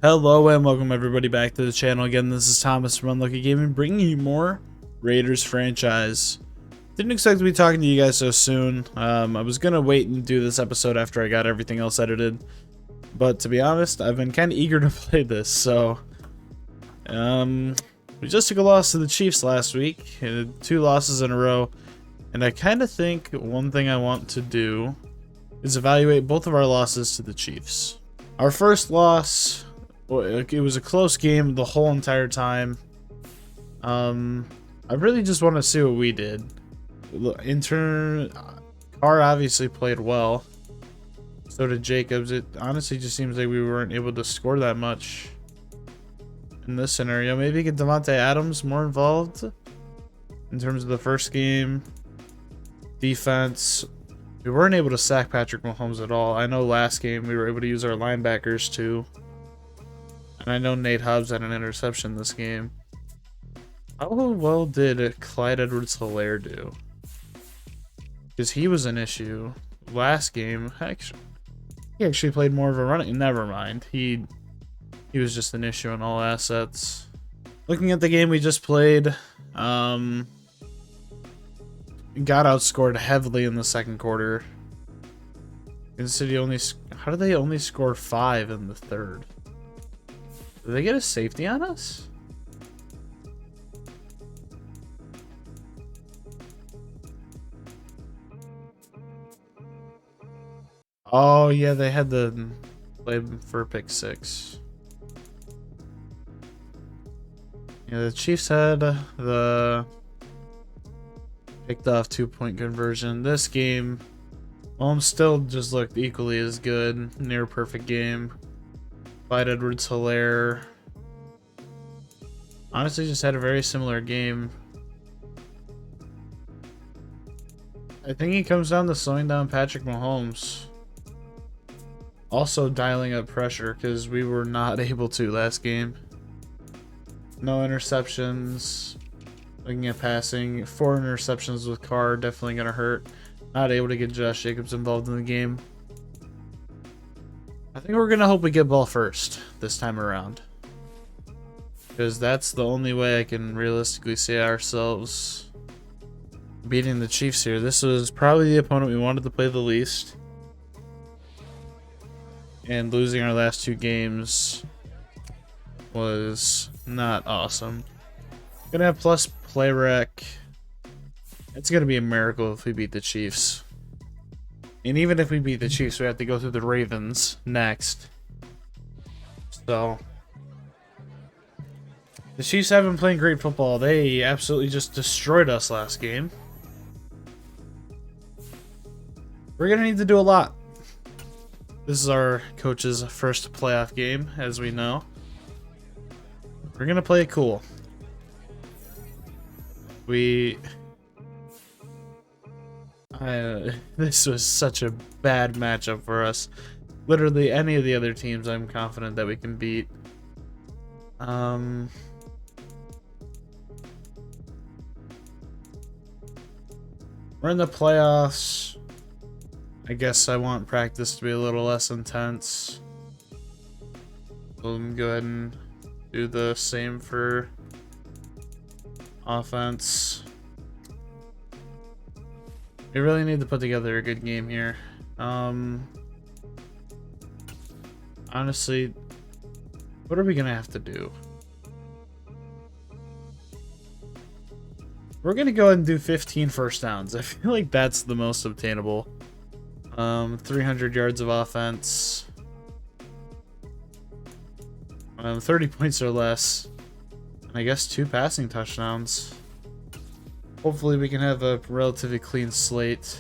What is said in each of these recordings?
Hello and welcome everybody back to the channel again. This is Thomas from Unlucky Gaming, bringing you more Raiders franchise. Didn't expect to be talking to you guys so soon. I was gonna wait and do this episode after I got everything else edited, but to be honest, I've been kind of eager to play this. So, we just took a loss to the Chiefs last week, 2 losses in a row, and I kind of think one thing I want to do is evaluate both of our losses to the Chiefs. Our first loss, it was a close game the whole entire time. I really just want to see what we did. Carr obviously played well. So did Jacobs. It honestly just seems like we weren't able to score that much in this scenario. Maybe get Devontae Adams more involved in terms of the first game. Defense. We weren't able to sack Patrick Mahomes at all. I know last game we were able to use our linebackers too. And I know Nate Hobbs had an interception this game. How well did Clyde Edwards-Helaire do? Because he was an issue last game. He actually played more of a running. Never mind. He was just an issue in all assets. Looking at the game we just played, got outscored heavily in the second quarter. Kansas City how did they only score 5 in the third? Did they get a safety on us? Oh yeah, they had the play for pick 6. Yeah, the Chiefs had the picked off 2-point conversion. This game, Mahomes still just looked equally as good. Near perfect game. Clyde Edwards-Helaire honestly just had a very similar game. I think it comes down to slowing down Patrick Mahomes. Also dialing up pressure because we were not able to last game. No interceptions. Looking at passing, 4 interceptions with Carr, definitely going to hurt. Not able to get Josh Jacobs involved in the game. I think we're going to hope we get ball first this time around. Because that's the only way I can realistically see ourselves beating the Chiefs here. This was probably the opponent we wanted to play the least. And losing our last 2 games was not awesome. Gonna have plus play rec. It's gonna be a miracle if we beat the Chiefs. And even if we beat the Chiefs, we have to go through the Ravens next. So the Chiefs have been playing great football. They absolutely just destroyed us last game. We're gonna need to do a lot. This is our coach's first playoff game, as we know. We're gonna play it cool. This was such a bad matchup for us. Literally any of the other teams I'm confident that we can beat. We're in the playoffs. I guess I want practice to be a little less intense. We'll go ahead and do the same for offense. We really need to put together a good game here. Honestly, what are we gonna have to do? We're gonna go ahead and do 15 first downs. I feel like that's the most obtainable. 300 yards of offense. 30 points or less. And I guess 2 passing touchdowns. Hopefully we can have a relatively clean slate.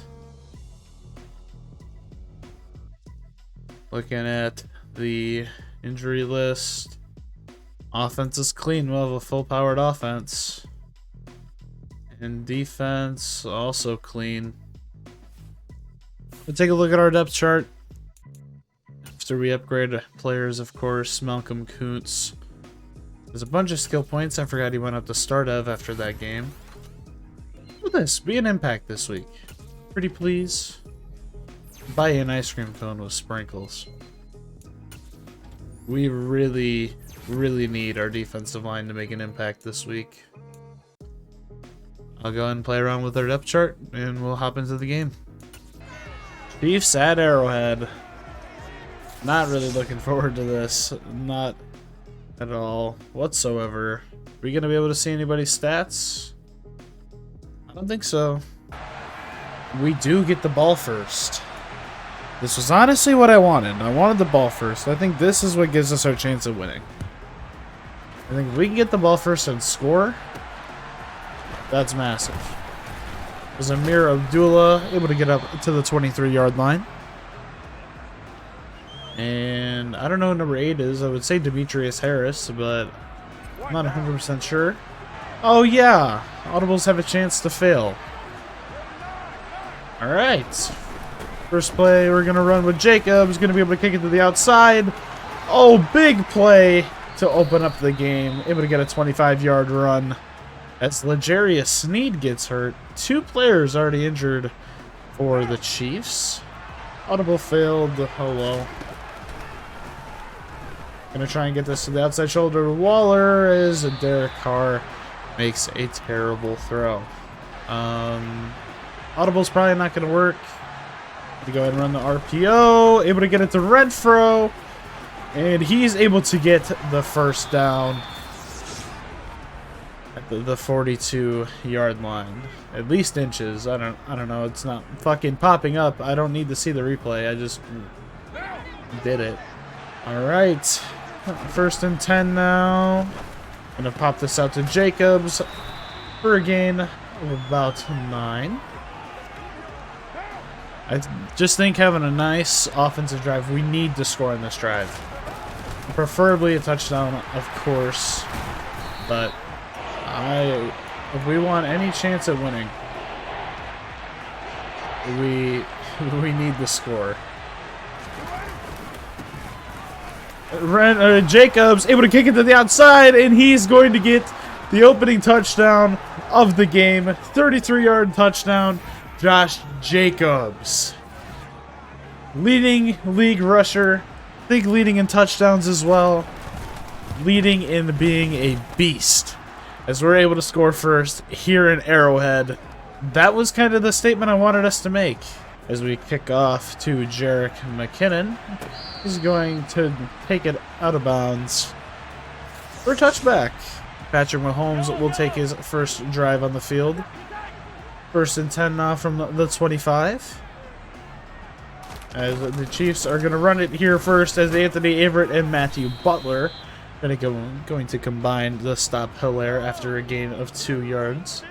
Looking at the injury list. Offense is clean. We'll have a full-powered offense. And defense, also clean. We'll take a look at our depth chart. After we upgrade players, of course, Malcolm Kuntz. There's a bunch of skill points. I forgot he went up to start of after that game. Look at this. Be an impact this week. Pretty please. Buy an ice cream cone with sprinkles. We really, really need our defensive line to make an impact this week. I'll go ahead and play around with our depth chart, and we'll hop into the game. Chiefs at Arrowhead. Not really looking forward to this. Not at all whatsoever. Are we going to be able to see anybody's stats? I don't think so. We do get the ball first. This was honestly what I wanted. I wanted the ball first. I think this is what gives us our chance of winning. I think if we can get the ball first and score, that's massive. There's Amir Abdullah able to get up to the 23-yard line. And I don't know who number 8 is. I would say Demetrius Harris, but I'm not 100% sure. Oh yeah, audibles have a chance to fail. All right. First play, we're going to run with Jacobs. Going to be able to kick it to the outside. Oh, big play to open up the game. Able to get a 25-yard run. As L'Jarius Sneed gets hurt. 2 players already injured for the Chiefs. Audible failed. Oh, well. Going to try and get this to the outside shoulder of Waller as Derek Carr makes a terrible throw. Audible's probably not going to work. To go ahead and run the RPO. Able to get it to Renfro. And he's able to get the first down at the 42-yard line. At least inches. I don't know. It's not fucking popping up. I don't need to see the replay. I just did it. All right. First and 10 now. Gonna pop this out to Jacobs for a gain of about 9. I just think having a nice offensive drive, we need to score in this drive. Preferably a touchdown, of course, but if we want any chance at winning, we need the score. Jacobs able to kick it to the outside, and he's going to get the opening touchdown of the game. 33-yard touchdown. Josh Jacobs, leading league rusher, I think leading in touchdowns as well, leading in being a beast, as we're able to score first here in Arrowhead. That was kind of the statement I wanted us to make. As we kick off to Jerick McKinnon, he's going to take it out of bounds for a touchback. Patrick Mahomes will take his first drive on the field. First and 10 now from the 25. As the Chiefs are going to run it here first, as Anthony Averett and Matthew Butler going to combine the stop Hilaire after a gain of 2 yards.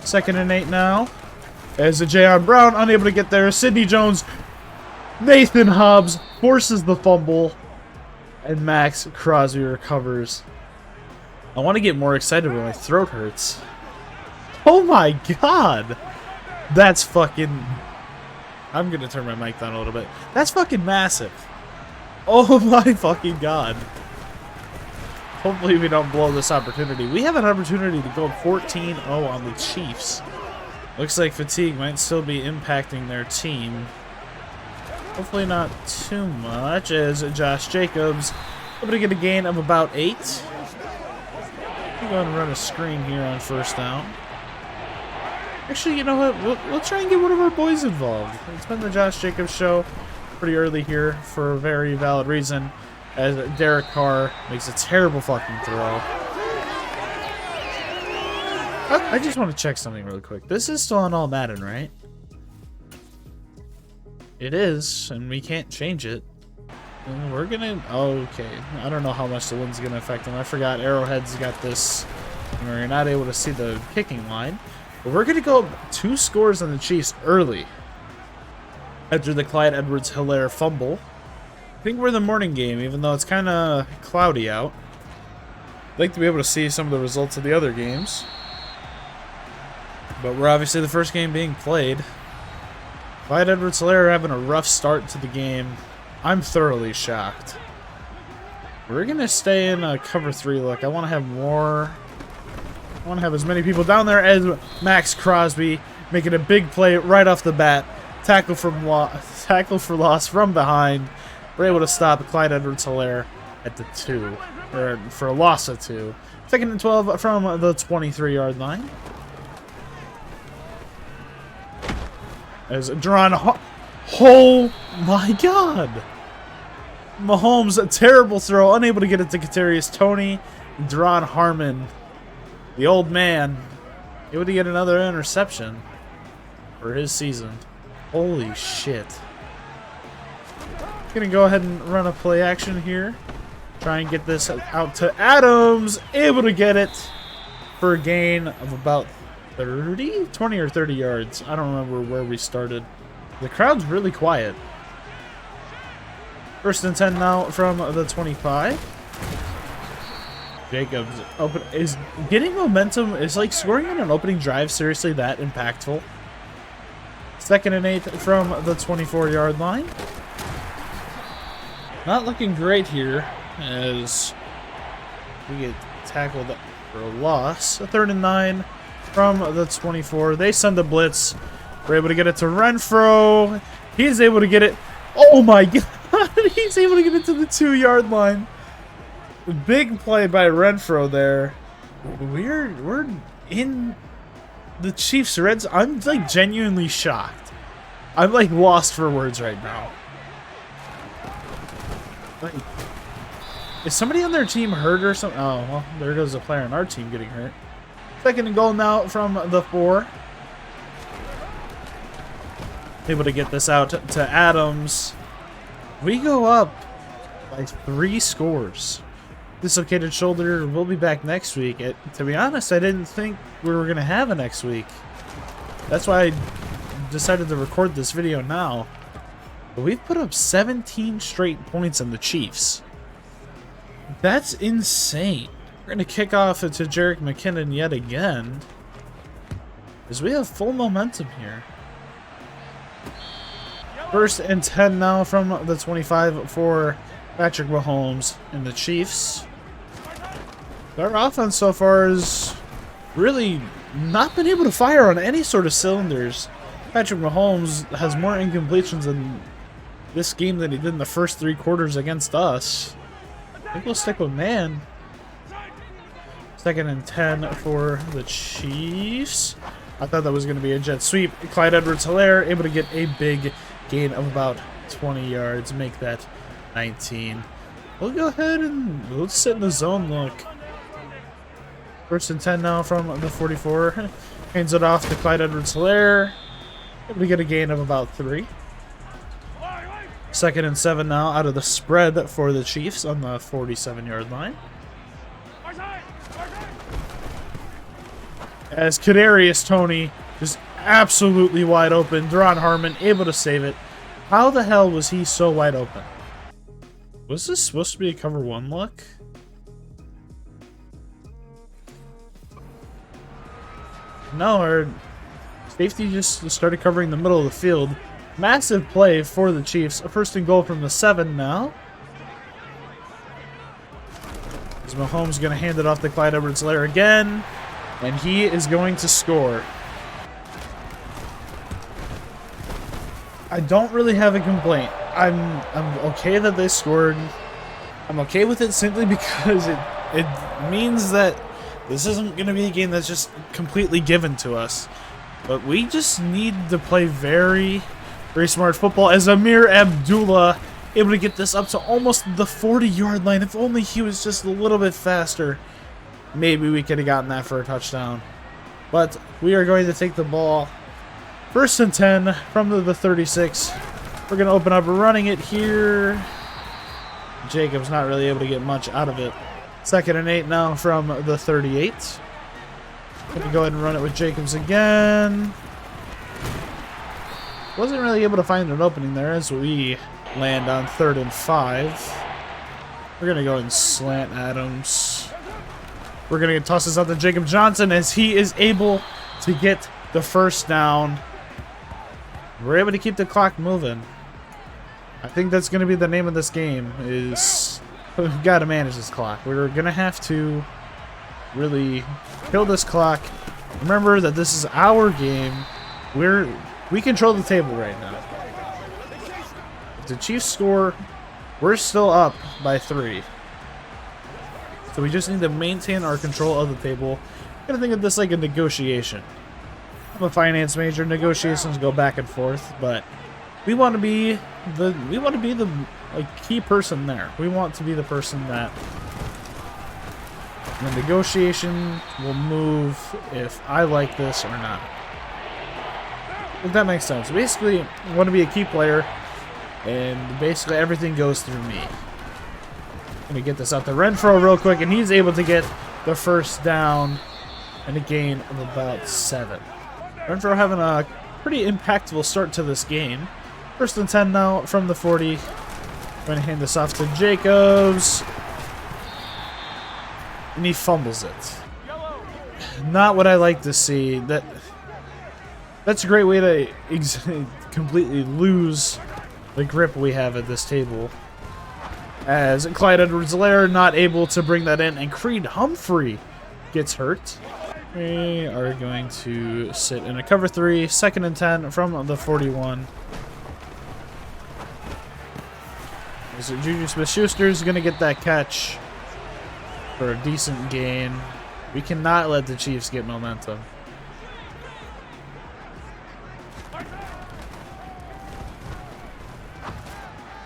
Second and 8 now. As Jayon Brown unable to get there. Sidney Jones, Nathan Hobbs forces the fumble, and Max Crosby recovers. I want to get more excited when my throat hurts. Oh my god! That's fucking... I'm gonna turn my mic down a little bit. That's fucking massive. Oh my fucking god. Hopefully we don't blow this opportunity. We have an opportunity to go 14-0 on the Chiefs. Looks like fatigue might still be impacting their team. Hopefully not too much, as Josh Jacobs able to get a gain of about 8. We'll go ahead and run a screen here on first down. Actually, you know what? We'll try and get one of our boys involved. It's been the Josh Jacobs show pretty early here for a very valid reason, as Derek Carr makes a terrible fucking throw. I just want to check something really quick. This is still on all Madden, right? It is, and we can't change it. And we're gonna... Okay. I don't know how much the wind's gonna affect them. I forgot Arrowhead's got this where you're not able to see the kicking line. But we're gonna go 2 scores on the Chiefs early after the Clyde Edwards-Hilaire fumble. I think we're in the morning game, even though it's kind of cloudy out. I'd like to be able to see some of the results of the other games. But we're obviously the first game being played. Clyde Edwards-Hilaire having a rough start to the game. I'm thoroughly shocked. We're going to stay in a cover 3 look. I want to have more... I want to have as many people down there as Max Crosby making a big play right off the bat. Tackle for loss from behind. We're able to stop Clyde Edwards-Helaire at the 2, or for a loss of 2. 2nd and 12 from the 23-yard line. As oh my God! Mahomes, a terrible throw, unable to get it to Kadarius Toney. Deron Harmon, the old man, able to get another interception for his season. Holy shit. Gonna go ahead and run a play action here. Try and get this out to Adams. Able to get it for a gain of about 30? 20 or 30 yards. I don't remember where we started. The crowd's really quiet. 1st and 10 now from the 25. Jacobs is getting momentum. Is like scoring on an opening drive seriously that impactful? 2nd and 8 from the 24-yard line. Not looking great here as we get tackled for a loss. 3rd and 9 from the 24. They send the blitz. We're able to get it to Renfro. He's able to get it. Oh my God! He's able to get it to the 2-yard line. Big play by Renfro there. We're in the Chiefs' red zone. I'm like genuinely shocked. I'm like lost for words right now. Like, is somebody on their team hurt or something? Oh, well, there goes a player on our team getting hurt. 2nd and goal now from the 4. Able to get this out to Adams. We go up by 3 scores. Dislocated shoulder will be back next week. To be honest, I didn't think we were going to have a next week. That's why I decided to record this video now. But we've put up 17 straight points on the Chiefs. That's insane. We're going to kick off to Jerick McKinnon yet again, as we have full momentum here. 1st and 10 now from the 25 for Patrick Mahomes and the Chiefs. Our offense so far has really not been able to fire on any sort of cylinders. Patrick Mahomes has more incompletions in this game than he did in the first 3 quarters against us. I think we'll stick with man. 2nd and 10 for the Chiefs. I thought that was going to be a jet sweep. Clyde Edwards-Helaire able to get a big gain of about 20 yards. Make that 19. We'll go ahead and we'll sit in the zone look. 1st and 10 now from the 44. Hands it off to Clyde Edwards-Helaire. Able to get a gain of about 3. 2nd and 7 now out of the spread for the Chiefs on the 47-yard line. As Kadarius Toney is absolutely wide open. Deron Harmon able to save it. How the hell was he so wide open? Was this supposed to be a cover 1 look? No, our safety just started covering the middle of the field. Massive play for the Chiefs. A 1st and goal from the 7 now. As Mahomes going to hand it off to Clyde Edwards-Helaire again. And he is going to score. I don't really have a complaint. I'm okay that they scored. I'm okay with it simply because it means that this isn't going to be a game that's just completely given to us. But we just need to play very, very smart football. As Amir Abdullah able to get this up to almost the 40-yard line. If only he was just a little bit faster, maybe we could have gotten that for a touchdown. But we are going to take the ball. 1st and 10 from the 36. We're going to open up running it here. Jacobs not really able to get much out of it. 2nd and 8 now from the 38. Going to go ahead and run it with Jacobs again. Wasn't really able to find an opening there as we land on 3rd and 5. We're going to go ahead and slant Adams. We're going to toss this out to Jacob Johnson as he is able to get the 1st down. We're able to keep the clock moving. I think that's going to be the name of this game, is we've got to manage this clock. We're going to have to really kill this clock. Remember that this is our game. We control the table right now. If the Chiefs score, We're still up by 3. So we just need to maintain our control of the table. I'm gonna think of this like a negotiation. I'm a finance major. Negotiations go back and forth, but we want to be the like key person there. We want to be the person that the negotiation will move if I like this or not. If that makes sense. Basically, I want to be a key player, and basically everything goes through me. I'm gonna get this out to Renfro real quick, and he's able to get the first down and a gain of about 7. Renfro having a pretty impactful start to this game. 1st and 10 now from the 40. I'm gonna hand this off to Jacobs. And he fumbles it. Not what I like to see. That's a great way to completely lose the grip we have at this table. As Clyde Edwards-Helaire not able to bring that in, and Creed Humphrey gets hurt. We are going to sit in a cover 3, 2nd and 10 from the 41. So Juju Smith-Schuster is going to get that catch for a decent gain. We cannot let the Chiefs get momentum.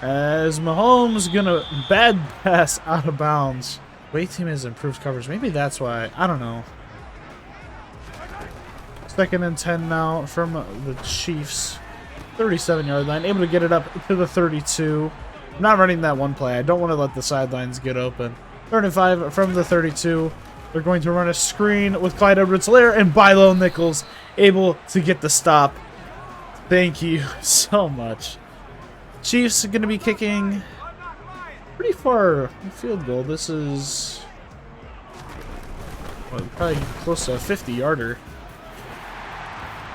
As Mahomes gonna bad pass out of bounds. Wait, team has improved coverage. Maybe that's why. I don't know. 2nd and 10 now from the Chiefs. 37-yard line. Able to get it up to the 32. I'm not running that one play. I don't want to let the sidelines get open. 3rd and 5 from the 32. They're going to run a screen with Clyde Edwards-Helaire, and Bilo Nichols able to get the stop. Thank you so much. Chiefs are going to be kicking pretty far field goal. This is probably close to a 50-yarder.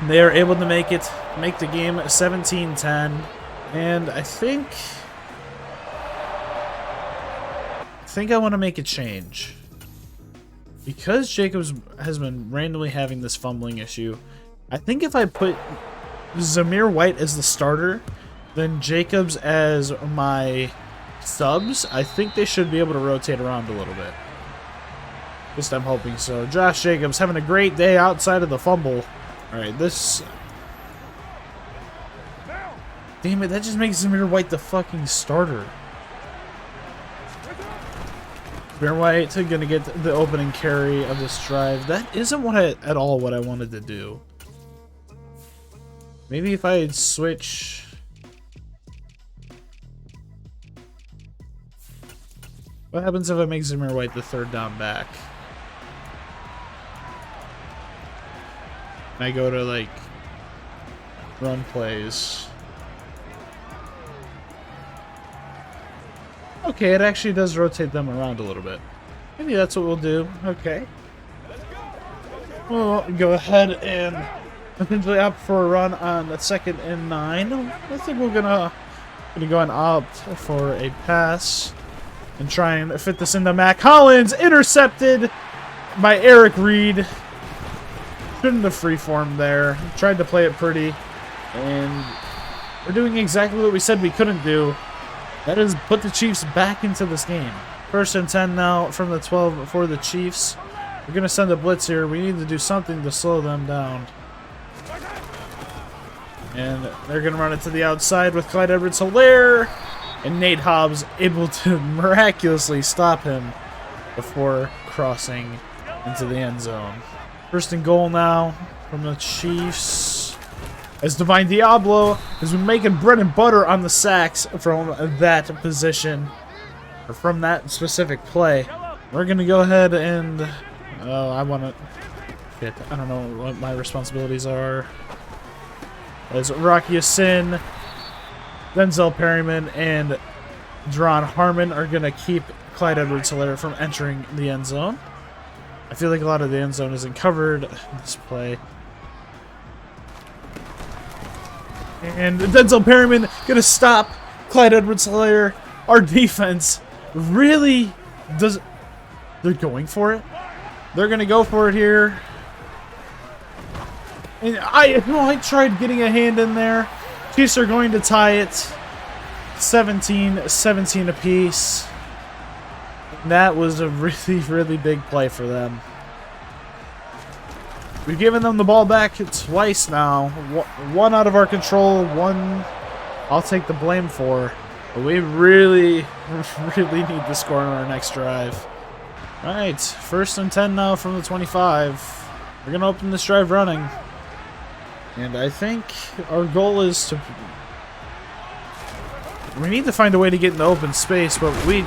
They are able to make the game 17-10, and I think I want to make a change. Because Jacobs has been randomly having this fumbling issue, I think if I put Zamir White as the starter, then Jacobs as my subs, I think they should be able to rotate around a little bit. At least I'm hoping so. Josh Jacobs having a great day outside of the fumble. Alright, this... Damn it, that just makes Zamir White the fucking starter. Zamir White gonna get the opening carry of this drive. That isn't at all what I wanted to do. Maybe if I switch... What happens if I make Zamir White the 3rd down back? And I go to, like, run plays. Okay, it actually does rotate them around a little bit. Maybe that's what we'll do. Okay. We'll go ahead and potentially opt for a run on the 2nd and 9. I think we're gonna go and opt for a pass. And try and fit this into Mac Hollins. Intercepted by Eric Reed. Shouldn't have freeformed there. Tried to play it pretty. And we're doing exactly what we said we couldn't do. That is put the Chiefs back into this game. 1st and 10 now from the 12 for the Chiefs. We're going to send a blitz here. We need to do something to slow them down. And they're going to run it to the outside with Clyde Edwards-Helaire. And Nate Hobbs able to miraculously stop him before crossing into the end zone. 1st and goal now from the Chiefs. As Divine Diablo has been making bread and butter on the sacks from that position. Or from that specific play. We're going to go ahead and... I want to... Shit, I don't know what my responsibilities are. As Rocky Sin... Denzel Perryman and Deron Harmon are going to keep Clyde Edwards-Helaire from entering the end zone. I feel like a lot of the end zone isn't covered in this play. And Denzel Perryman going to stop Clyde Edwards-Helaire. Our defense really does... They're going for it. They're going to go for it here. And I tried getting a hand in there. Chiefs are going to tie it. 17 apiece. That was a really, really big play for them. We've given them the ball back twice now. One out of our control, one I'll take the blame for. But we really, really need to score on our next drive. Alright, 1st and 10 now from the 25. We're going to open this drive running. And I think our goal is to... We need to find a way to get in the open space, but we...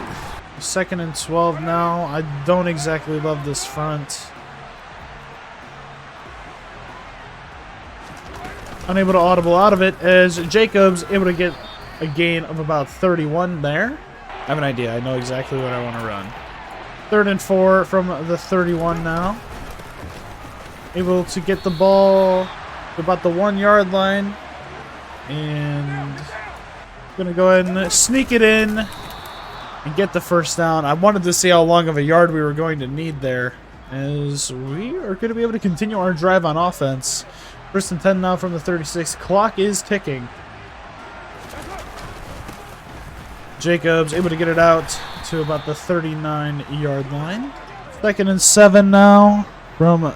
2nd and 12 now. I don't exactly love this front. Unable to audible out of it as Jacobs able to get a gain of about 31 there. I have an idea. I know exactly what I want to run. 3rd and 4 from the 31 now. Able to get the ball to about the 1-yard line. And gonna go ahead and sneak it in and get the 1st down. I wanted to see how long of a yard we were going to need there, as we are going to be able to continue our drive on offense. 1st and 10 now from the 36. Clock is ticking. Jacobs able to get it out to about the 39-yard line. 2nd and 7 now from our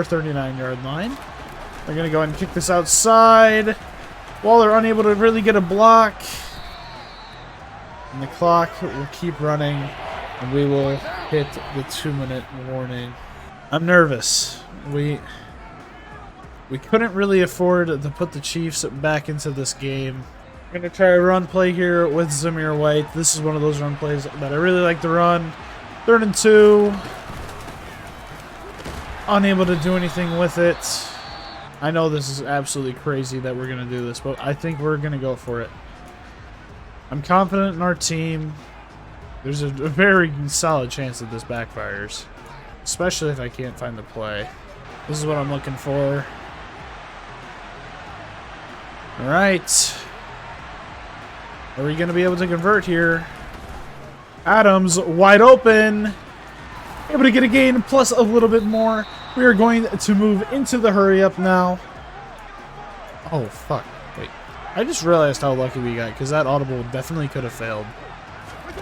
39-yard line. We're going to go ahead and kick this outside. Waller unable to really get a block. And the clock will keep running, and we will hit the 2-minute warning. I'm nervous. We couldn't really afford to put the Chiefs back into this game. I'm going to try a run play here with Zamir White. This is one of those run plays that I really like to run. 3rd and 2. Unable to do anything with it. I know this is absolutely crazy that we're going to do this, but I think we're going to go for it. I'm confident in our team. There's a very solid chance that this backfires, especially if I can't find the play. This is what I'm looking for. All right. Are we going to be able to convert here? Adams wide open. Able to get a gain plus a little bit more. We are going to move into the hurry up now. Oh, fuck. Wait. I just realized how lucky we got, because that audible definitely could have failed.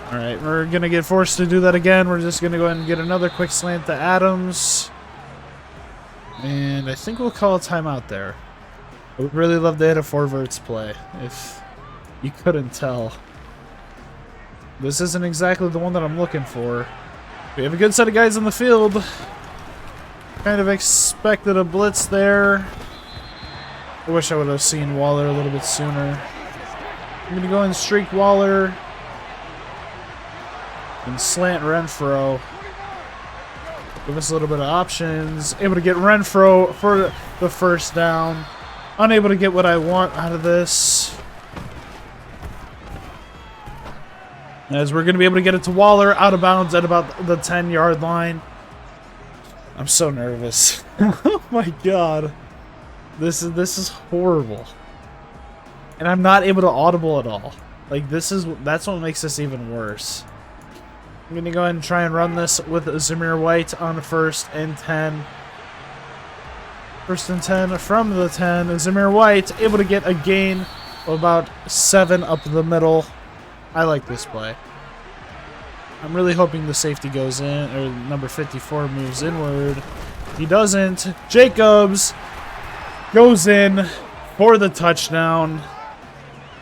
Alright, we're going to get forced to do that again. We're just going to go ahead and get another quick slant to Adams. And I think we'll call a timeout there. I would really love to hit a 4-verts play, if you couldn't tell. This isn't exactly the one that I'm looking for. We have a good set of guys on the field. Kind of expected a blitz there. I wish I would have seen Waller a little bit sooner. I'm going to go and streak Waller. And slant Renfro. Give us a little bit of options. Able to get Renfro for the 1st down. Unable to get what I want out of this. As we're going to be able to get it to Waller, out of bounds at about the 10-yard line. I'm so nervous. Oh my god. This is horrible. And I'm not able to audible at all. Like, that's what makes this even worse. I'm going to go ahead and try and run this with Zamir White on 1st and 10. 1st and 10 from the 10. Zamir White able to get a gain of about 7 up the middle. I like this play. I'm really hoping the safety goes in, or number 54 moves inward. He doesn't. Jacobs goes in for the touchdown.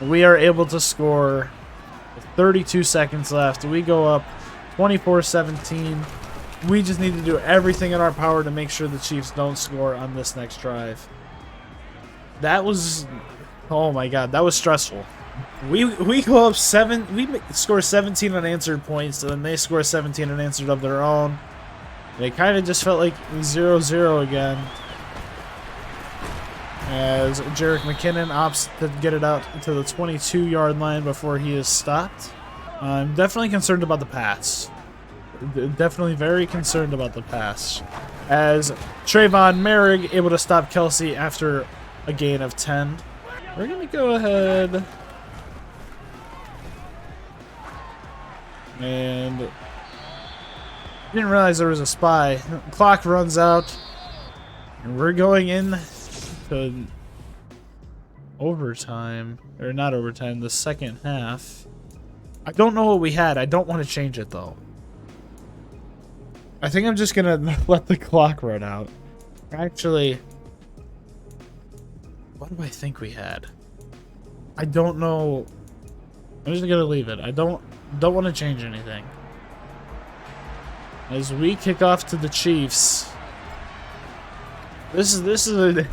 We are able to score with 32 seconds left. We go up 24-17. We just need to do everything in our power to make sure the Chiefs don't score on this next drive. That was... Oh my god, that was stressful. We go up 7. We score 17 unanswered points, and then they score 17 unanswered of their own. It kind of just felt like 0-0 again, as Jerick McKinnon opts to get it out to the 22-yard line before he is stopped. I'm definitely concerned about the pass. Definitely very concerned about the pass, as Trayvon Merrick able to stop Kelsey after a gain of 10. We're going to go ahead and didn't realize there was a spy. Clock runs out, and we're going in to overtime, or not overtime, the second half. I don't know what we had. I don't want to change it though. I think I'm just gonna let the clock run out. Actually, what do I think we had? I don't know. I'm just gonna leave it. I don't want to change anything. As we kick off to the Chiefs. This is a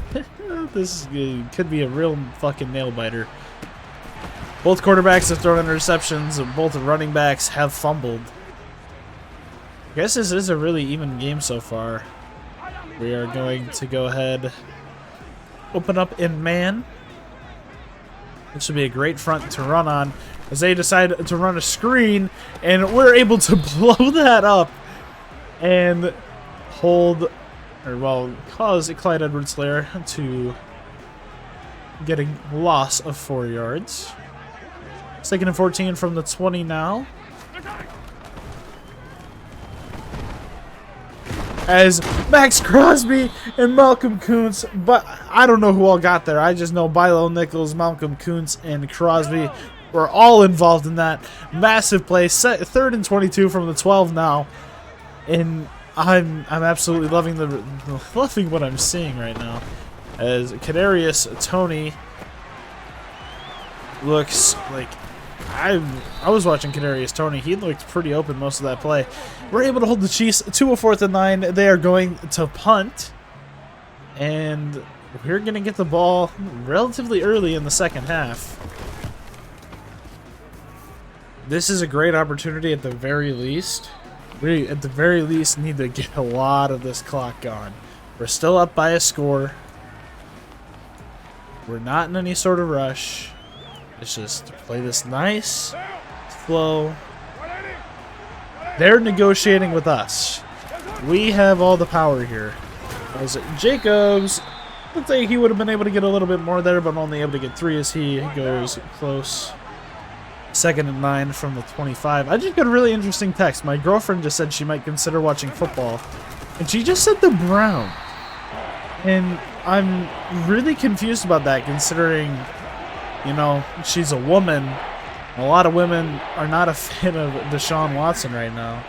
could be a real fucking nail biter. Both quarterbacks have thrown interceptions, and both running backs have fumbled. I guess this is a really even game so far. We are going to go ahead, open up in man. This would be a great front to run on as they decide to run a screen, and we're able to blow that up and hold, or well, cause Clyde Edwards-Helaire to get a loss of 4 yards. 2nd and 14 from the 20 now. As Max Crosby and Malcolm Kuntz, but I don't know who all got there. I just know Bilo Nichols, Malcolm Kuntz, and Crosby were all involved in that massive play. 3rd and 22 from the 12 now, and I'm absolutely loving loving what I'm seeing right now. As Kadarius Toney looks like I was watching Kadarius Toney. He looked pretty open most of that play. We're able to hold the Chiefs to a 4th and 9. They are going to punt, and we're going to get the ball relatively early in the second half. This is a great opportunity at the very least. We, at the very least, need to get a lot of this clock gone. We're still up by a score. We're not in any sort of rush. It's just to play this nice, slow. They're negotiating with us. We have all the power here. As Jacobs, looks like he would have been able to get a little bit more there, but only able to get 3 as he goes close. 2nd and 9 from the 25. I just got a really interesting text. My girlfriend just said she might consider watching football, and she just said the Browns. And I'm really confused about that, considering, you know, she's a woman. A lot of women are not a fan of Deshaun Watson right now.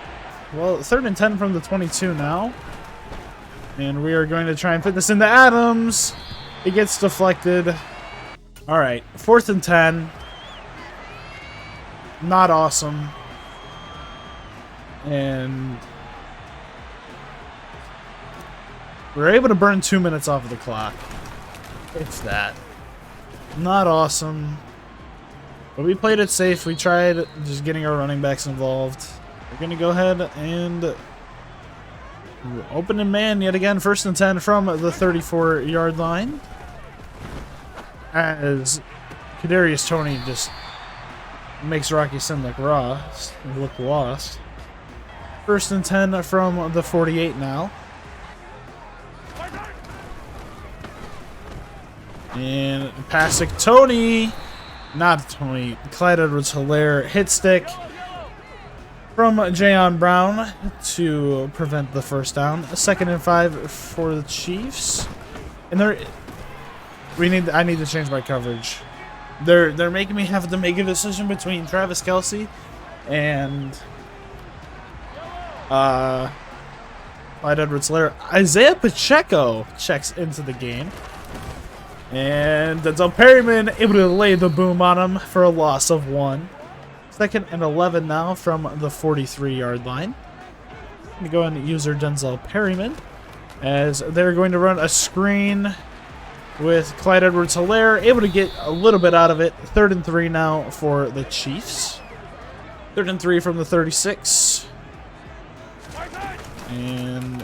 Well, 3rd and 10 from the 22 now. And we are going to try and fit this into Adams. It gets deflected. All right, 4th and 10. Not awesome. And we're able to burn 2 minutes off of the clock. It's that. Not awesome. But we played it safe. We tried just getting our running backs involved. We're going to go ahead and open in man yet again. 1st and 10 from the 34-yard line. As Kadarius Toney just makes Rocky Sin look lost. 1st and 10 from the 48 now. And passing Toney. Not Toney. Clyde Edwards-Helaire hit stick from Jayon Brown to prevent the first down. 2nd and 5 for the Chiefs. And I need to change my coverage. They're making me have to make a decision between Travis Kelce and Clyde Edwards-Helaire. Isaiah Pacheco checks into the game. And Denzel Perryman able to lay the boom on him for a loss of 1. 2nd and 11 now from the 43-yard line. I'm going to go and use our Denzel Perryman as they're going to run a screen with Clyde Edwards-Helaire, able to get a little bit out of it. 3rd and 3 now for the Chiefs. 3rd and 3 from the 36. And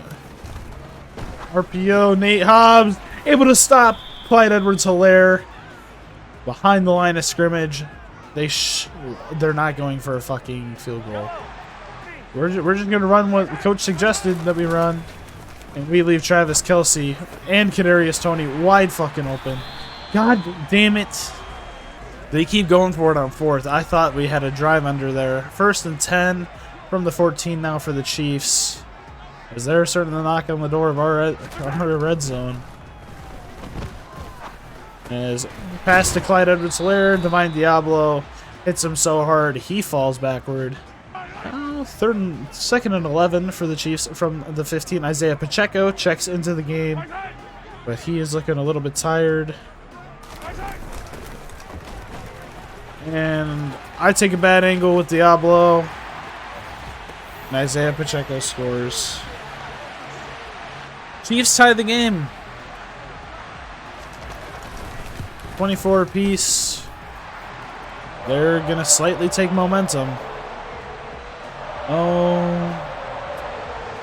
RPO, Nate Hobbs able to stop Clyde Edwards-Helaire behind the line of scrimmage. They're not going for a fucking field goal. We're just going to run what the coach suggested that we run. And we leave Travis Kelce and Kadarius Toney wide fucking open. God damn it. They keep going for it on 4th. I thought we had a drive under there. 1st and 10 from the 14 now for the Chiefs. As they're starting to knock on the door of our red zone. As pass to Clyde Edwards-Helaire, Divine Diablo hits him so hard he falls backward. Second and 11 for the Chiefs from the 15. Isaiah Pacheco checks into the game, but he is looking a little bit tired. And I take a bad angle with Diablo, and Isaiah Pacheco scores. Chiefs tie the game. 24 apiece. They're going to slightly take momentum. Oh,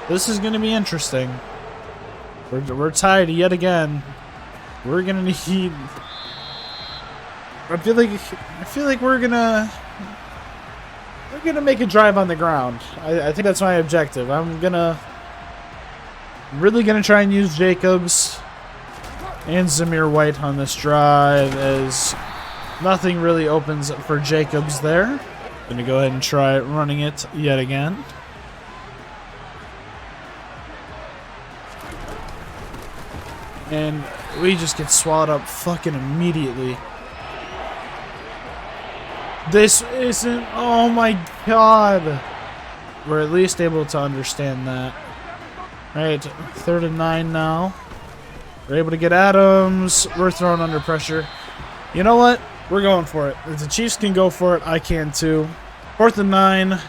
this is going to be interesting. We're tied yet again. We're going to need... I feel like we're gonna make a drive on the ground. I think that's my objective. I'm really gonna try and use Jacobs and Zamir White on this drive, as nothing really opens for Jacobs there. Gonna go ahead and try running it yet again. And we just get swallowed up fucking immediately. This isn't... Oh my god. We're at least able to understand that. Right, 3rd and 9 now. We're able to get Adams. We're thrown under pressure. You know what? We're going for it. If the Chiefs can go for it, I can too. 4th and 9.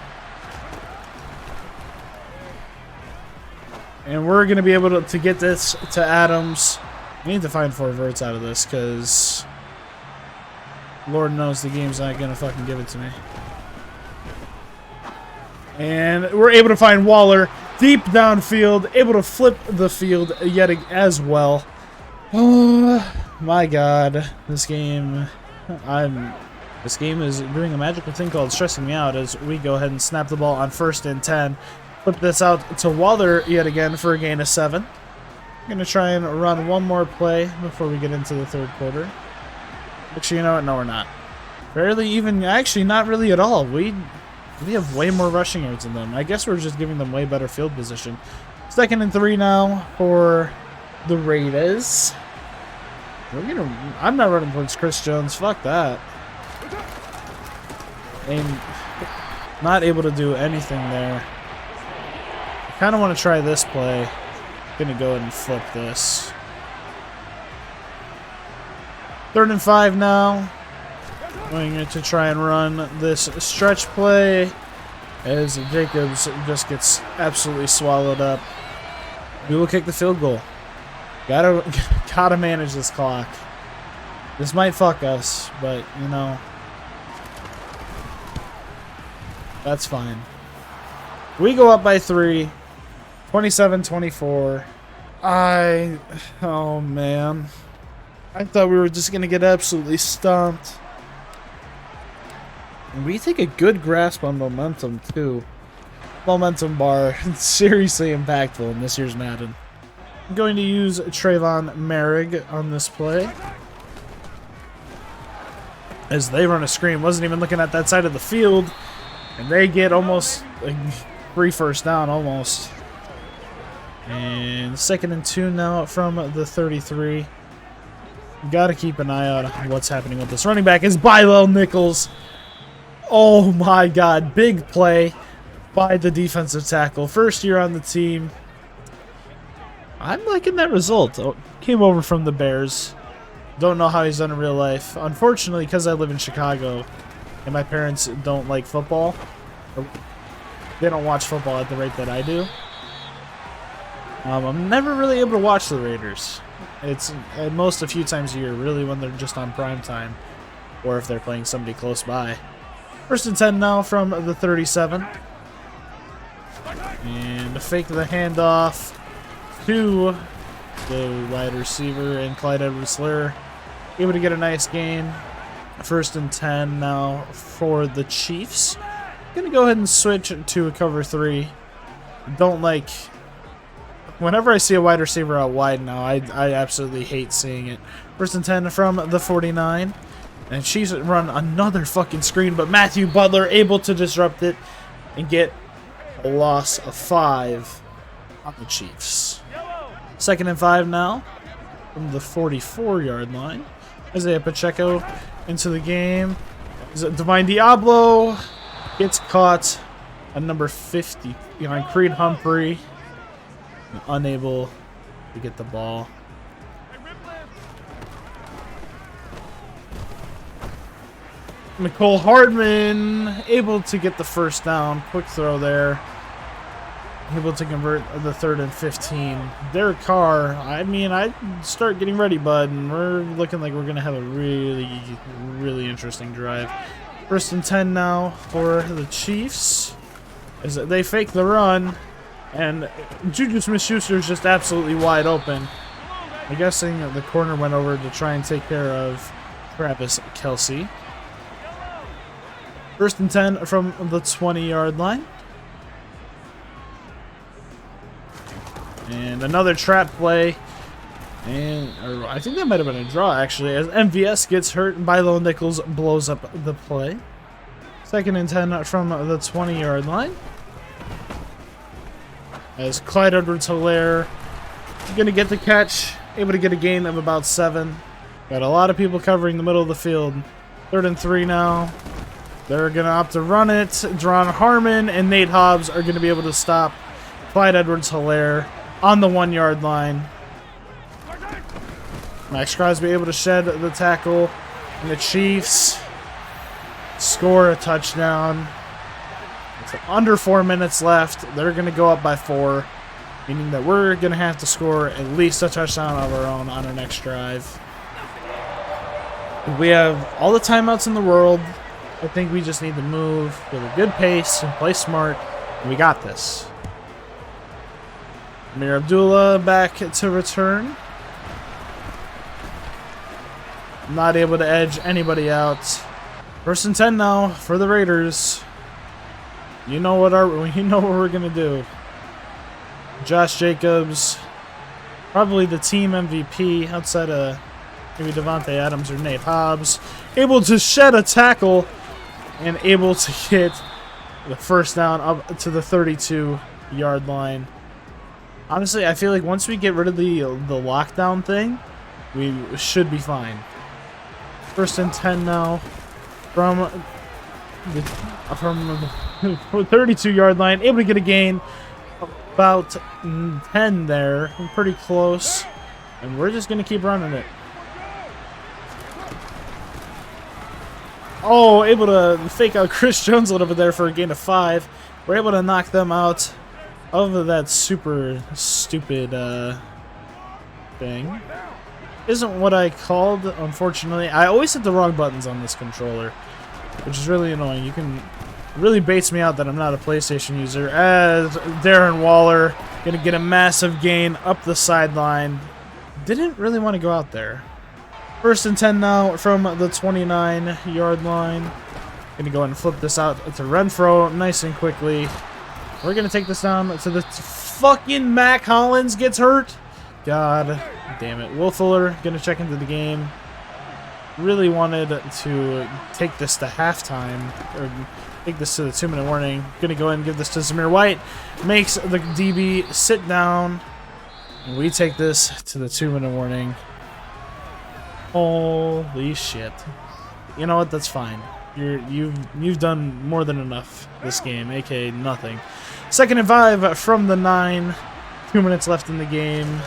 And we're going to be able to get this to Adams. We need to find 4 verts out of this, because... Lord knows the game's not gonna fucking give it to me. And we're able to find Waller deep downfield, able to flip the field yet as well. Oh my god, this game is doing a magical thing called stressing me out, as we go ahead and snap the ball on 1st and 10. Flip this out to Waller yet again for a gain of 7. I'm gonna try and run one more play before we get into the 3rd quarter. Actually, you know what? No, we're not. Barely even... Actually, not really at all. We have way more rushing yards than them. I guess we're just giving them way better field position. 2nd and 3 now for the Raiders. I'm not running towards Chris Jones. Fuck that. And not able to do anything there. I kind of want to try this play. I'm going to go ahead and flip this. 3rd and 5 now. Going to try and run this stretch play, as Jacobs just gets absolutely swallowed up. We will kick the field goal. Gotta manage this clock. This might fuck us, but you know, that's fine. We go up by 3, 27-24. Oh man. I thought we were just going to get absolutely stomped. And we take a good grasp on momentum, too. Momentum bar. Seriously impactful in this year's Madden. I'm going to use Trayvon Merrick on this play, as they run a screen. Wasn't even looking at that side of the field. And they get almost a free 1st down, almost. And 2nd and 2 now from the 33. Got to keep an eye out on what's happening with this running back. Is Bilal Nichols. Oh my god. Big play by the defensive tackle. 1st year on the team. I'm liking that result. Came over from the Bears. Don't know how he's done in real life. Unfortunately, because I live in Chicago and my parents don't like football, they don't watch football at the rate that I do. I'm never really able to watch the Raiders. It's at most a few times a year, really, when they're just on prime time, or if they're playing somebody close by. 1st and 10 now from the 37. And fake the handoff to the wide receiver and Clyde Edwards-Helaire. Able to get a nice gain. 1st and 10 now for the Chiefs. Gonna go ahead and switch to a cover 3. Don't like... Whenever I see a wide receiver out wide now, I absolutely hate seeing it. 1st and 10 from the 49. And Chiefs run another fucking screen, but Matthew Butler able to disrupt it and get a loss of 5 on the Chiefs. 2nd and 5 now from the 44-yard line. Isaiah Pacheco into the game. Divine Diablo gets caught at number 50 behind Creed Humphrey. Unable to get the ball. Nicole Hardman able to get the first down. Quick throw there. Able to convert the 3rd and 15. Derek Carr, I mean, I'd start getting ready, bud, and we're looking like we're going to have a really, really interesting drive. 1st and 10 now for the Chiefs. As they fake the run, and Juju Smith-Schuster is just absolutely wide open. I'm guessing the corner went over to try and take care of Travis Kelce. 1st and 10 from the 20-yard line. And another trap play. And I think that might have been a draw, actually, as MVS gets hurt and Bilo Nichols blows up the play. 2nd and 10 from the 20-yard line. As Clyde Edwards-Helaire going to get the catch, able to get a gain of about 7. Got a lot of people covering the middle of the field. 3rd and 3 now. They're going to opt to run it. Dron Harmon and Nate Hobbs are going to be able to stop Clyde Edwards-Helaire on the 1-yard line. Max Crosby able to shed the tackle. And the Chiefs score a touchdown. It's under 4 minutes left. They're going to go up by 4, meaning that we're going to have to score at least a touchdown of our own on our next drive. We have all the timeouts in the world. I think we just need to move with a good pace and play smart. We got this. Amir Abdullah back to return. Not able to edge anybody out. 1st and 10 now for the Raiders. You know what we're gonna do. Josh Jacobs, probably the team MVP outside of maybe Devontae Adams or Nate Hobbs, able to shed a tackle and able to get the first down up to the 32-yard line. Honestly, I feel like once we get rid of the lockdown thing, we should be fine. 1st and 10 now from the 32-yard line, able to get a gain about 10 there, pretty close, and we're just gonna keep running it. Oh, able to fake out Chris Jones a little bit there for a gain of 5. We're able to knock them out of that super stupid thing. Isn't what I called, unfortunately. I always hit the wrong buttons on this controller, which is really annoying. It really baits me out that I'm not a PlayStation user. As Darren Waller gonna get a massive gain up the sideline. Didn't really want to go out there. 1st and 10 now from the 29-yard line. Gonna go ahead and flip this out to Renfro nice and quickly. We're gonna take this down to the fucking Mac Hollins gets hurt. God damn it. Will Fuller gonna check into the game. Really wanted to take this to halftime, or take this to the 2-minute warning. Gonna go ahead and give this to Zamir White. Makes the DB sit down. And we take this to the 2-minute warning. Holy shit. You know what? That's fine. You've done more than enough this game, aka nothing. 2nd and 5 from the 9. 2 minutes left in the game.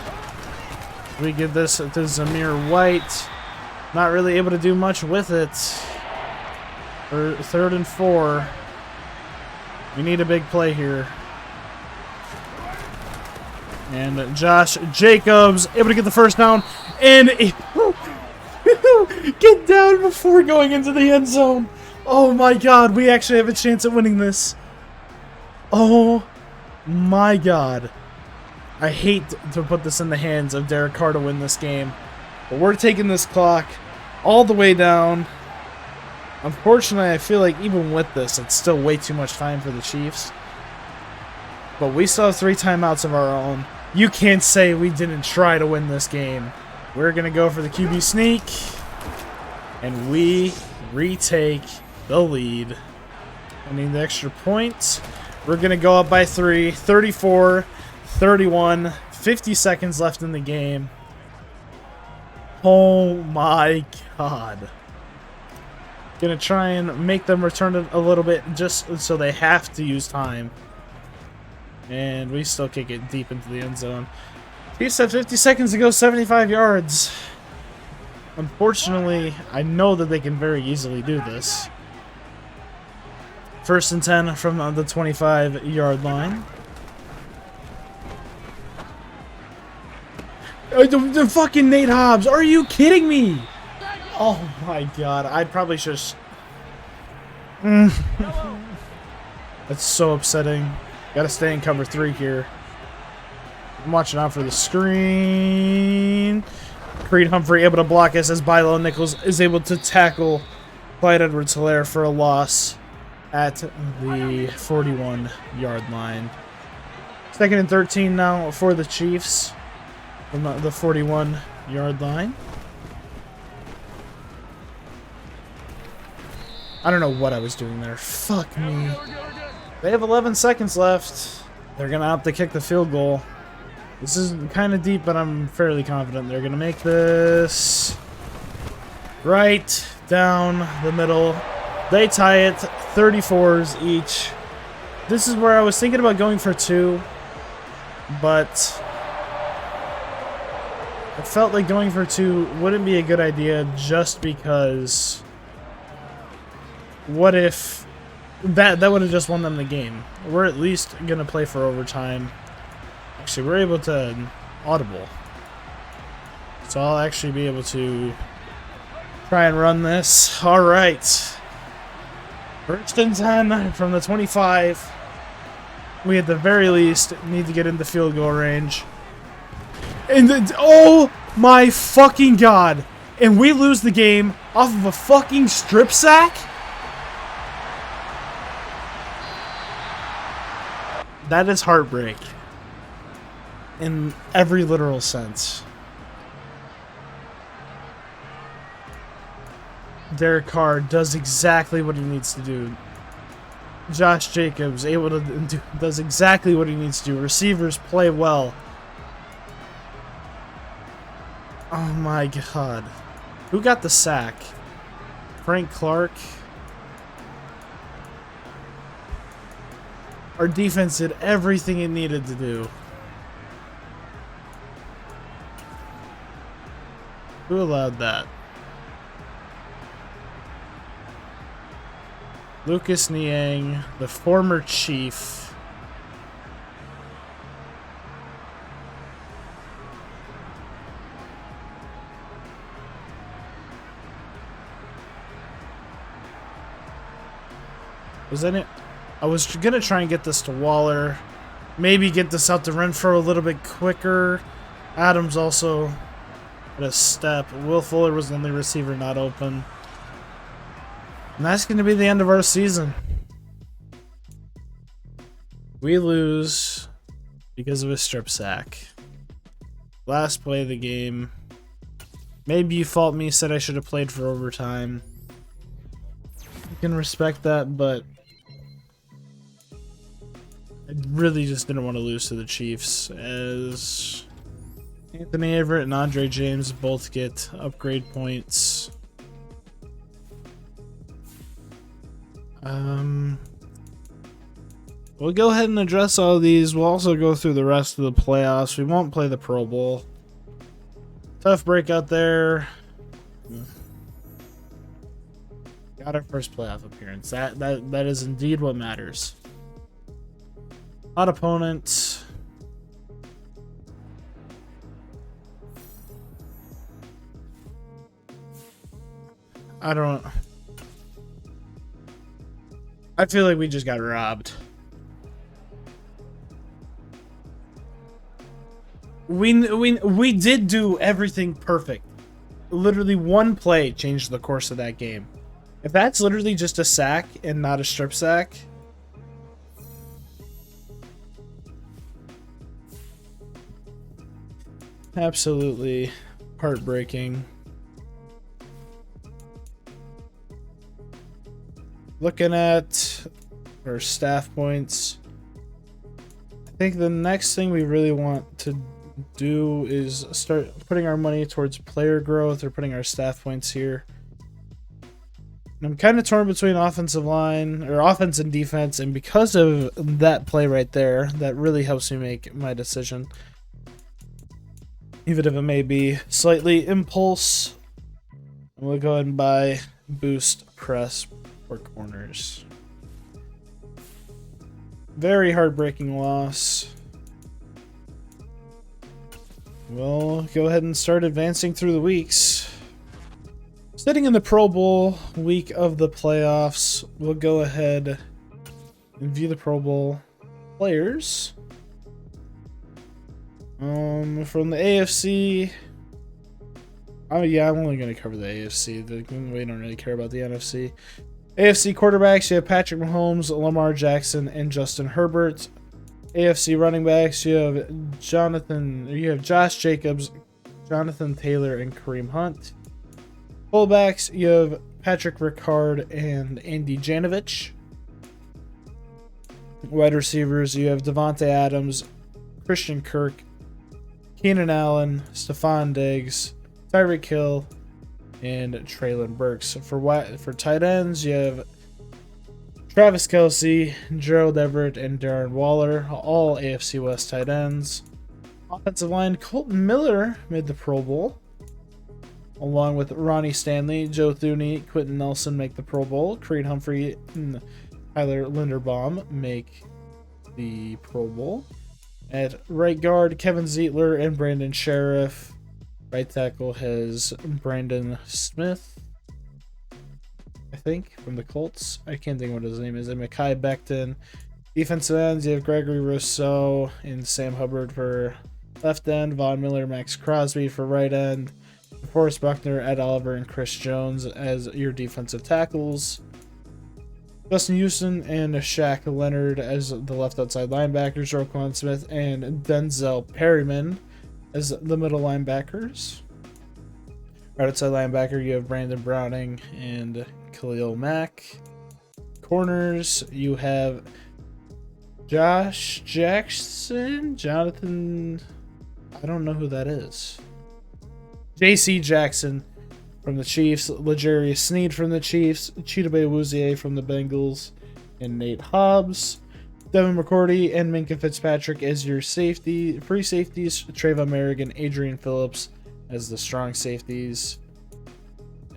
We give this to Zamir White. Not really able to do much with it. For 3rd and 4. We need a big play here. And Josh Jacobs able to get the first down and get down before going into the end zone. Oh my god, we actually have a chance at winning this. Oh my god. I hate to put this in the hands of Derek Carr to win this game, but we're taking this clock all the way down. Unfortunately, I feel like even with this, it's still way too much time for the Chiefs. But we still have 3 timeouts of our own. You can't say we didn't try to win this game. We're going to go for the QB sneak, and we retake the lead. I need the extra point. We're going to go up by 3, 34-31, 50 seconds left in the game. Oh my god. Gonna try and make them return it a little bit just so they have to use time. And we still kick it deep into the end zone. He said 50 seconds to go, 75 yards. Unfortunately, I know that they can very easily do this. 1st and 10 from the 25-yard line. The fucking Nate Hobbs. Are you kidding me? Oh my god. I probably should have... That's so upsetting. Gotta stay in cover 3 here. I'm watching out for the screen. Creed Humphrey able to block us as Bilo Nichols is able to tackle Clyde Edwards-Helaire for a loss at the 41-yard line. 2nd and 13 now for the Chiefs from the 41-yard line. I don't know what I was doing there. Fuck me. They have 11 seconds left. They're going to opt to kick the field goal. This is kind of deep, but I'm fairly confident they're going to make this. Right down the middle. They tie it, 34s each. This is where I was thinking about going for 2, but I felt like going for 2 wouldn't be a good idea just because what if that would have just won them the game. We're at least going to play for overtime. Actually, we're able to audible. So I'll actually be able to try and run this. All right. 1st and 10 from the 25. We at the very least need to get into field goal range. And oh my fucking god. And we lose the game off of a fucking strip sack? That is heartbreak. In every literal sense. Derek Carr does exactly what he needs to do. Josh Jacobs does exactly what he needs to do. Receivers play well. Oh my god. Who got the sack? Frank Clark? Our defense did everything it needed to do. Who allowed that? Lucas Niang, the former Chief. Was that it? I was gonna try and get this to Waller. Maybe get this out to Renfro a little bit quicker. Adams also had a step. Will Fuller was the only receiver not open. And that's going to be the end of our season. We lose because of a strip sack. Last play of the game. Maybe you fault me, said I should have played for overtime. You can respect that, but I really just didn't want to lose to the Chiefs, as Anthony Averett and Andre James both get upgrade points. We'll go ahead and address all of these. We'll also go through the rest of the playoffs. We won't play the Pro Bowl. Tough break out there. Got our first playoff appearance. That is indeed what matters. Hot opponent. I feel like we just got robbed. We did do everything perfect. Literally one play changed the course of that game. If that's literally just a sack and not a strip sack, absolutely heartbreaking. Looking at our staff points, I think the next thing we really want to do is start putting our money towards player growth or putting our staff points here. And I'm kind of torn between offensive line or offense and defense, and because of that play right there, that really helps me make my decision. Even if it may be slightly impulse, we'll go ahead and buy boost press for corners. Very heartbreaking loss. We'll go ahead and start advancing through the weeks. Sitting in the Pro Bowl week of the playoffs, we'll go ahead and view the Pro Bowl players. From the AFC, yeah, I'm only going to cover the AFC. We don't really care about the NFC. AFC quarterbacks, you have Patrick Mahomes, Lamar Jackson, and Justin Herbert. AFC running backs, you have Josh Jacobs, Jonathan Taylor, and Kareem Hunt. Fullbacks, you have Patrick Ricard and Andy Janovich. Wide receivers, you have Devontae Adams, Christian Kirk, Keenan Allen, Stephon Diggs, Tyreek Hill, and Traylon Burks. For tight ends, you have Travis Kelce, Gerald Everett, and Darren Waller, all AFC West tight ends. Offensive line, Colton Miller made the Pro Bowl, along with Ronnie Stanley, Joe Thuney, Quentin Nelson make the Pro Bowl. Creed Humphrey and Tyler Linderbaum make the Pro Bowl. At right guard, Kevin Zeitler and Brandon Sheriff. Right tackle has Brandon Smith, I think, from the Colts. I can't think what his name is. And Mekhi Becton. Defensive ends, you have Gregory Rousseau and Sam Hubbard for left end. Von Miller, Max Crosby for right end. Forrest Buckner, Ed Oliver, and Chris Jones as your defensive tackles. Justin Houston and Shaq Leonard as the left outside linebackers. Roquan Smith and Denzel Perryman as the middle linebackers. Right outside linebacker, you have Brandon Browning and Khalil Mack. Corners, you have Josh Jackson, Jonathan, I don't know who that is. J.C. Jackson from the Chiefs, L'Jarius Sneed from the Chiefs, Chidobe Awuzie from the Bengals, and Nate Hobbs. Devin McCourty and Minkah Fitzpatrick as your free safeties. Trayvon Merrick and Adrian Phillips as the strong safeties.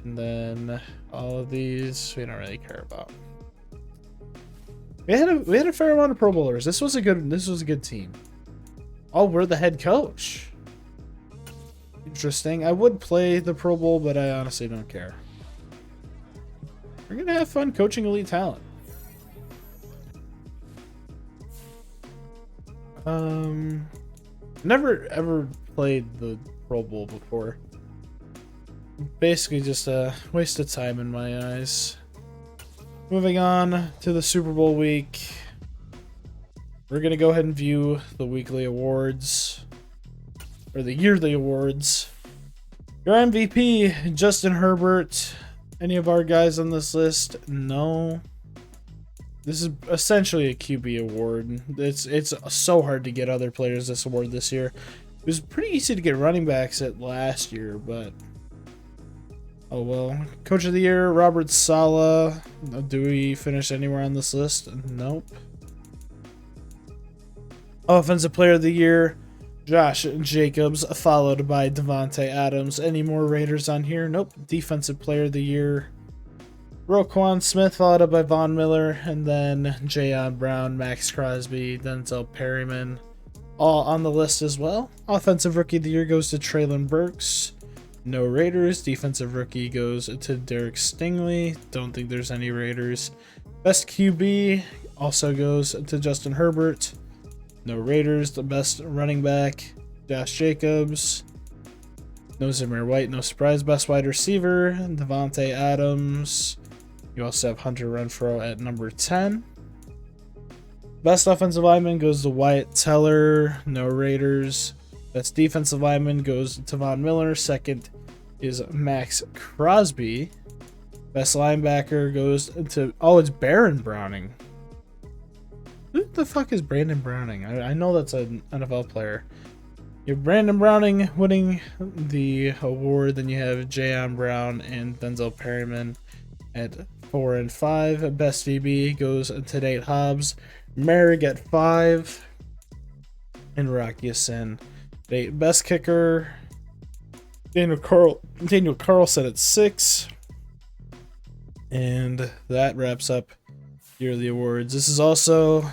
And then all of these we don't really care about. We had a fair amount of Pro Bowlers. This was a good team. Oh, we're the head coach. Interesting. I would play the Pro Bowl, but I honestly don't care. We're gonna have fun coaching elite talent. Never ever played the Pro Bowl before. Basically just a waste of time in my eyes. Moving on to the Super Bowl week. We're gonna go ahead and view the weekly awards. Or the yearly awards. Your MVP, Justin Herbert. Any of our guys on this list? No. This is essentially a QB award. It's so hard to get other players this award this year. It was pretty easy to get running backs at last year, but oh well. Coach of the year, Robert Saleh. Do we finish anywhere on this list? Nope. Offensive player of the year, Josh Jacobs, followed by Devontae Adams. Any more Raiders on here? Nope. Defensive player of the year, Roquan Smith, followed up by Von Miller, and then Jayon Brown, Max Crosby, Denzel Perryman, all on the list as well. Offensive rookie of the year goes to Traylon Burks. No Raiders. Defensive rookie goes to Derek Stingley. Don't think there's any Raiders. Best QB also goes to Justin Herbert. No Raiders. The best running back, Josh Jacobs. No Zamir White. No surprise. Best wide receiver, Devontae Adams. You also have Hunter Renfrow at number 10. Best offensive lineman goes to Wyatt Teller. No Raiders. Best defensive lineman goes to Von Miller. Second is Max Crosby. Best linebacker goes to... Oh, it's Baron Browning. Who the fuck is Brandon Browning? I know that's an NFL player. You have Brandon Browning winning the award. Then you have Jayon Brown and Denzel Perryman at 4 and 5. Best VB goes to Nate Hobbs. Merrick at 5. And Rocky Sin. Best kicker, Daniel Carlson at 6. And that wraps up yearly awards. This is also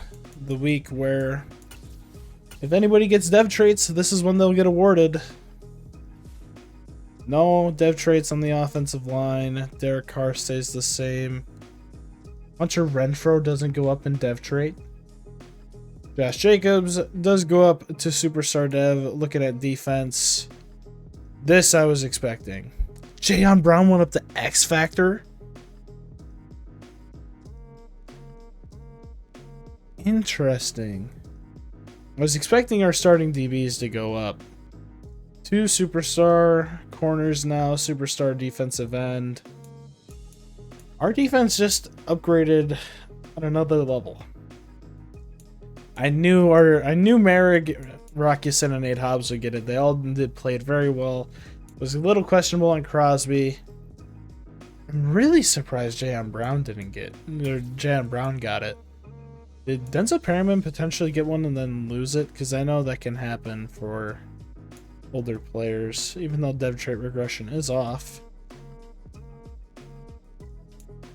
the week where if anybody gets dev traits, this is when they'll get awarded. No dev traits on the offensive line. Derek Carr stays the same. Hunter Renfrow doesn't go up in dev trait. Josh Jacobs does go up to Superstar Dev. Looking at defense, this I was expecting. Jayon Brown went up to X Factor. Interesting. I was expecting our starting DBs to go up. 2 superstar corners now, superstar defensive end. Our defense just upgraded on another level. I knew Merrick, Rockison, and Nate Hobbs would get it. They all played very well. It was a little questionable on Crosby. I'm really surprised Jayon Brown didn't get, or Jayon Brown got it. Did Denzel Perryman potentially get one and then lose it? Because I know that can happen for older players, even though dev trait regression is off.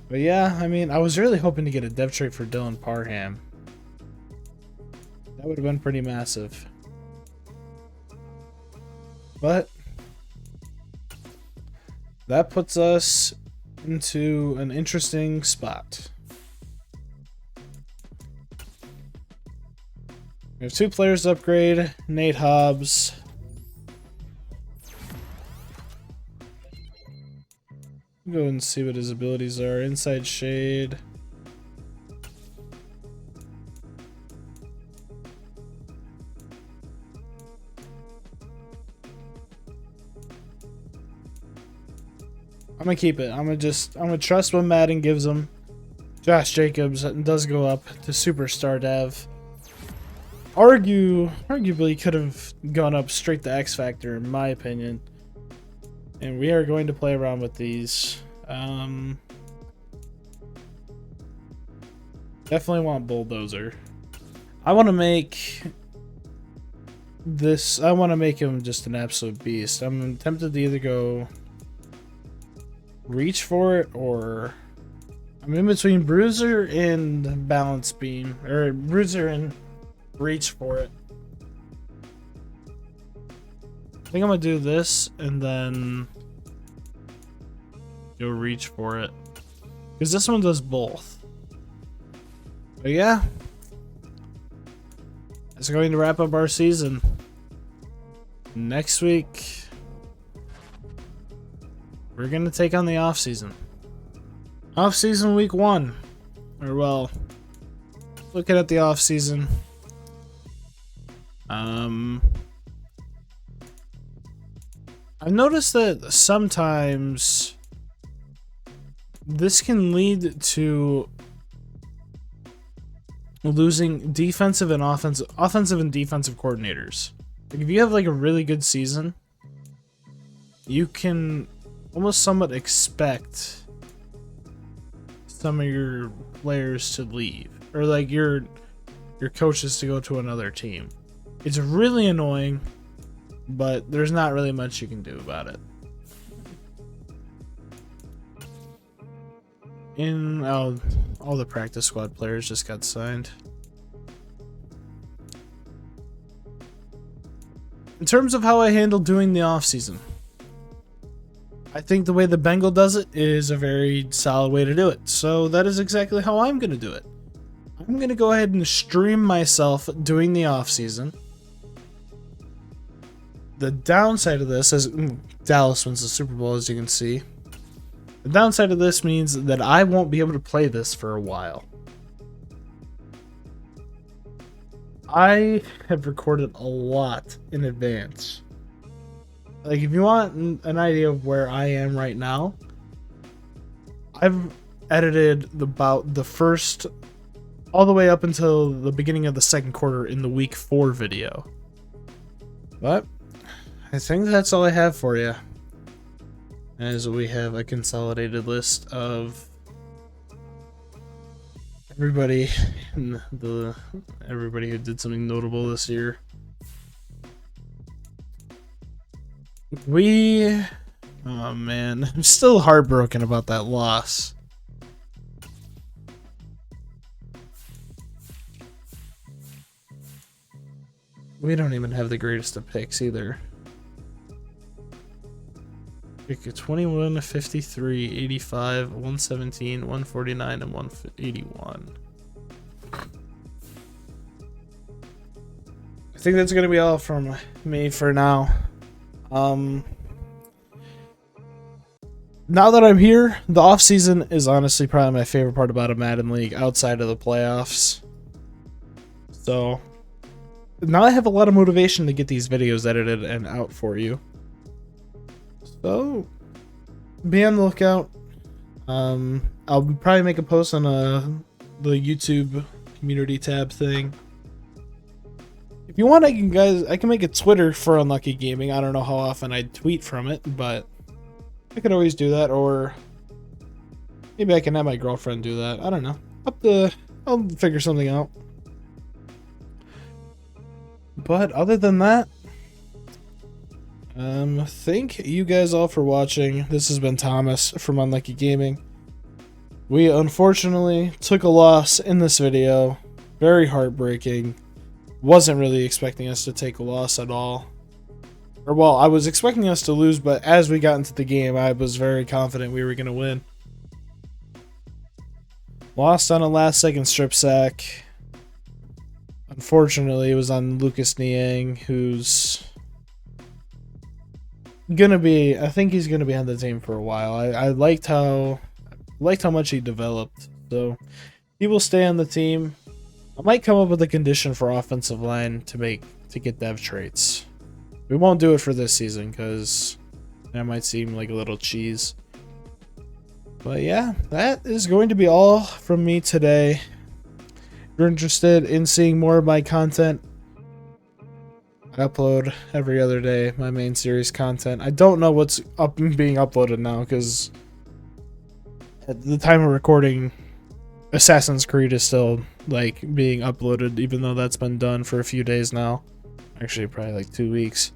But yeah, I mean, I was really hoping to get a dev trait for Dylan Parham. That would have been pretty massive. But that puts us into an interesting spot. We have 2 players to upgrade. Nate Hobbs. Go and see what his abilities are. Inside Shade. I'm gonna keep it. I'm gonna trust what Madden gives him. Josh Jacobs does go up to Superstar Dev. Arguably could have gone up straight to X Factor in my opinion. And we are going to play around with these. Definitely want Bulldozer. I want to make this. I want to make him just an absolute beast. I'm tempted to either go reach for it, or I'm in between Bruiser and Balance Beam, or Bruiser and reach for it. I think I'm gonna do this and then go reach for it, because this one does both. But yeah, that's going to wrap up our season. Next week we're gonna take on the off season. Off season week 1, or well, looking at the off season. I've noticed that sometimes this can lead to losing defensive and offensive and defensive coordinators. Like if you have like a really good season, you can almost somewhat expect some of your players to leave, or like your coaches to go to another team. It's really annoying, but there's not really much you can do about it. All the practice squad players just got signed. In terms of how I handle doing the off season, I think the way the Bengal does it is a very solid way to do it. So that is exactly how I'm going to do it. I'm going to go ahead and stream myself doing the off season. The downside of this is Dallas wins the Super Bowl, as you can see. The downside of this means that I won't be able to play this for a while. I have recorded a lot in advance. Like, if you want an idea of where I am right now, I've edited about the first, all the way up until the beginning of the second quarter in the week 4 video. But I think that's all I have for you. As we have a consolidated list of everybody everybody who did something notable this year. Oh man, I'm still heartbroken about that loss. We don't even have the greatest of picks either. Pick a 21, 53, 85, 117, 149, and 181. I think that's gonna be all from me for now. Now that I'm here, the off season is honestly probably my favorite part about a Madden League outside of the playoffs. So now I have a lot of motivation to get these videos edited and out for you. So be on the lookout. I'll probably make a post on the YouTube community tab thing. If you want, I can make a Twitter for Unlucky Gaming. I don't know how often I tweet from it, but I could always do that, or maybe I can have my girlfriend do that. I don't know. I'll figure something out. But other than that, thank you guys all for watching. This has been Thomas from Unlucky Gaming. We unfortunately took a loss in this video. Very heartbreaking. Wasn't really expecting us to take a loss at all. Or well, I was expecting us to lose, but as we got into the game, I was very confident we were going to win. Lost on a last-second strip sack. Unfortunately, it was on Lucas Niang, who's gonna be. I think he's gonna be on the team for a while. I liked how much he developed, so he will stay on the team. I might come up with a condition for offensive line to get dev traits. We won't do it for this season because that might seem like a little cheese. But yeah, that is going to be all from me today. If you're interested in seeing more of my content, I upload every other day my main series content. I don't know what's being uploaded now because at the time of recording, Assassin's Creed is still like being uploaded, even though that's been done for a few days now. Actually, probably like 2 weeks.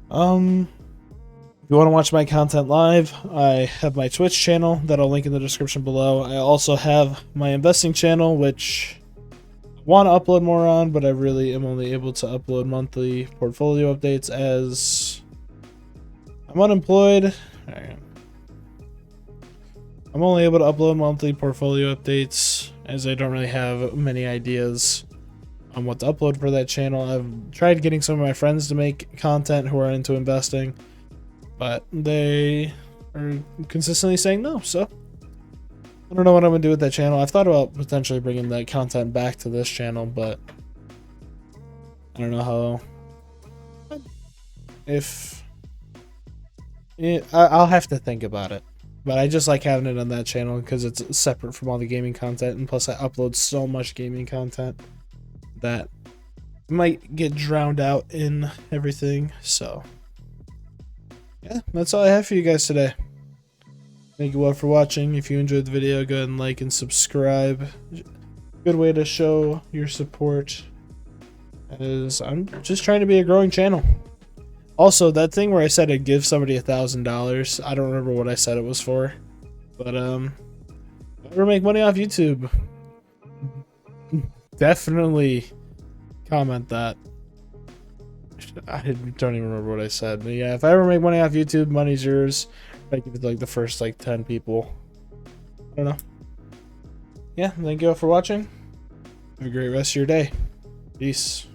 If you want to watch my content live, I have my Twitch channel that I'll link in the description below. I also have my investing channel, which I want to upload more on, but I really am only able to upload monthly portfolio updates as I'm unemployed. I'm only able to upload monthly portfolio updates as I don't really have many ideas on what to upload for that channel. I've tried getting some of my friends to make content who are into investing, but they are consistently saying no, so I don't know what I'm going to do with that channel. I've thought about potentially bringing that content back to this channel, but I don't know how. I'll have to think about it. But I just like having it on that channel because it's separate from all the gaming content, and plus I upload so much gaming content that might get drowned out in everything. So yeah, that's all I have for you guys today. Thank you all for watching. If you enjoyed the video, go ahead and like and subscribe. Good way to show your support, as I'm just trying to be a growing channel. Also, that thing where I said I'd give somebody $1,000, I don't remember what I said it was for, but if I ever make money off YouTube, definitely comment that. I don't even remember what I said, but yeah, if I ever make money off YouTube, money's yours. I give it like the first like 10 people. I don't know. Yeah, thank you all for watching. Have a great rest of your day. Peace.